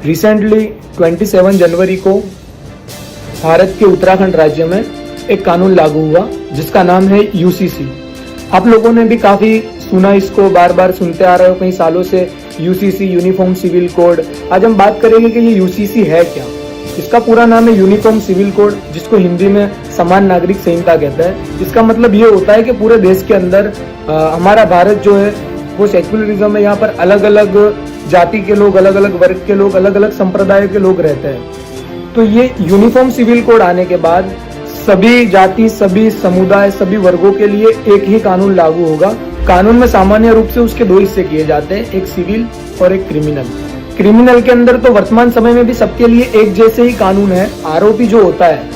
Recently 27 जनवरी को भारत के उत्तराखंड राज्य में एक कानून लागू हुआ जिसका नाम है यूसीसी। आप लोगों ने भी काफी सुना, इसको बार बार सुनते आ रहे हो कई सालों से, यूसीसी यूनिफॉर्म सिविल कोड। आज हम बात करेंगे कि ये यूसीसी है क्या। इसका पूरा नाम है यूनिफॉर्म सिविल कोड, जिसको हिंदी में समान नागरिक संहिता कहता है। इसका मतलब ये होता है कि पूरे देश के अंदर हमारा भारत जो है वो सेक्युलरिज्म है। यहाँ पर अलग अलग जाति के लोग, अलग अलग वर्ग के लोग, अलग अलग संप्रदाय के लोग रहते हैं। तो ये यूनिफॉर्म सिविल कोड आने के बाद सभी जाति, सभी समुदाय, सभी वर्गों के लिए एक ही कानून लागू होगा। कानून में सामान्य रूप से उसके दो हिस्से किए जाते हैं, एक सिविल और एक क्रिमिनल। क्रिमिनल के अंदर तो वर्तमान समय में भी सबके लिए एक जैसे ही कानून है। आरोपी जो होता है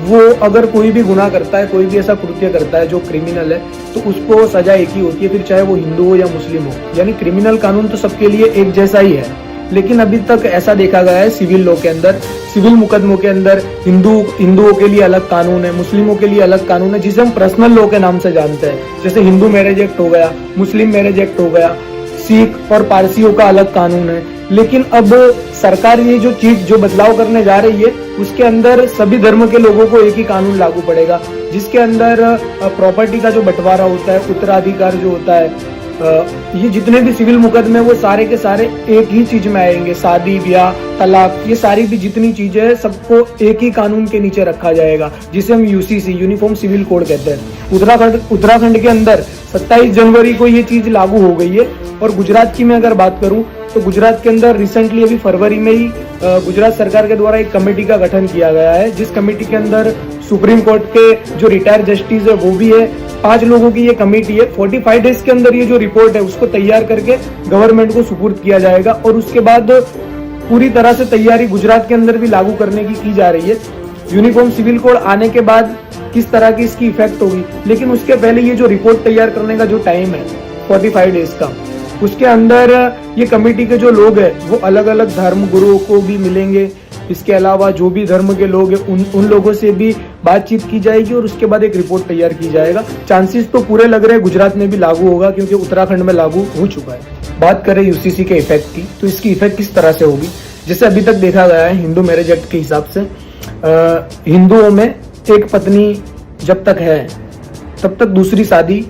वो अगर कोई भी गुनाह करता है, कोई भी ऐसा कृत्य करता है जो क्रिमिनल है, तो उसको सजा एक ही होती है, फिर चाहे वो हिंदू हो या मुस्लिम हो। यानी क्रिमिनल कानून तो सबके लिए एक जैसा ही है। लेकिन अभी तक ऐसा देखा गया है सिविल लॉ के अंदर, सिविल मुकदमों के अंदर हिंदुओं के लिए अलग कानून है, मुस्लिमों के लिए अलग कानून है, जिसे हम पर्सनल लॉ के नाम से जानते हैं। जैसे हिंदू मैरिज एक्ट हो गया, मुस्लिम मैरिज एक्ट हो गया, सिख और पारसियों का अलग कानून है। लेकिन अब सरकार ये जो बदलाव करने जा रही है, उसके अंदर सभी धर्म के लोगों को एक ही कानून लागू पड़ेगा, जिसके अंदर प्रॉपर्टी का जो बंटवारा होता है, उत्तराधिकार जो होता है, ये जितने भी सिविल मुकदमे वो सारे के सारे एक ही चीज में आएंगे। शादी, ब्याह, तलाक, ये सारी भी जितनी चीजें हैं सबको एक ही कानून के नीचे रखा जाएगा, जिसे हम यूसीसी यूनिफॉर्म सिविल कोड कहते हैं। उत्तराखंड के अंदर 27 जनवरी को ये चीज लागू हो गई है। और गुजरात की मैं अगर बात करूं तो गुजरात के अंदर रिसेंटली अभी फरवरी में ही गुजरात सरकार के द्वारा एक कमेटी का गठन किया गया है, जिस कमेटी के अंदर सुप्रीम कोर्ट के जो रिटायर्ड जस्टिस है वो भी है। 5 लोगों की ये कमेटी है। 45 डेज के अंदर ये जो रिपोर्ट है उसको तैयार करके गवर्नमेंट को सुपुर्द किया जाएगा और उसके बाद पूरी तरह से तैयारी गुजरात के अंदर भी लागू करने की जा रही है। यूनिफॉर्म सिविल कोड आने के बाद किस तरह की इसकी इफेक्ट होगी, लेकिन उसके पहले ये जो रिपोर्ट तैयार करने का जो टाइम है 45 डेज का, उसके अंदर ये कमेटी के जो लोग हैं वो अलग अलग धर्म गुरुओं को भी मिलेंगे। इसके अलावा जो भी धर्म के लोग हैं उन लोगों से भी बातचीत की जाएगी और उसके बाद एक रिपोर्ट तैयार की जाएगा। चांसेस तो पूरे लग रहे हैं गुजरात में भी लागू होगा, क्योंकि उत्तराखंड में लागू हो चुका है। बात करें यूसीसी के इफेक्ट की, तो इसकी इफेक्ट किस तरह से होगी। जैसे अभी तक देखा गया है हिंदू मैरिज एक्ट के हिसाब से, हिंदुओं में एक पत्नी जब तक है तब तक दूसरी शादी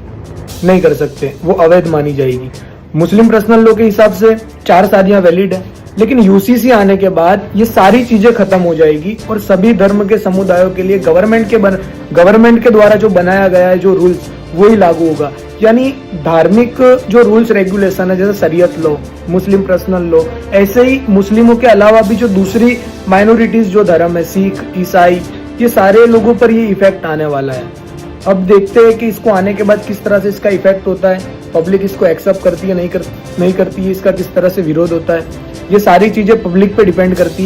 नहीं कर सकते, वो अवैध मानी जाएगी। मुस्लिम पर्सनल लॉ के हिसाब से 4 शादियां वैलिड है। लेकिन यूसीसी आने के बाद ये सारी चीजें खत्म हो जाएगी और सभी धर्म के समुदायों के लिए गवर्नमेंट के द्वारा जो बनाया गया है जो रूल्स, वही लागू होगा। यानी धार्मिक जो रूल्स रेगुलेशन है, जैसे शरीयत लॉ, मुस्लिम पर्सनल लॉ, ऐसे ही मुस्लिमों के अलावा भी जो दूसरी माइनॉरिटीज जो धर्म है, सिख, ईसाई, ये सारे लोगों पर ये इफेक्ट आने वाला है। अब देखते हैं कि इसको आने के बाद किस तरह से इसका इफेक्ट होता है, पब्लिक इसको एक्सेप्ट करती है नहीं करती है, इसका किस तरह से विरोध होता है। ये सारी चीजें पब्लिक पे डिपेंड करती है।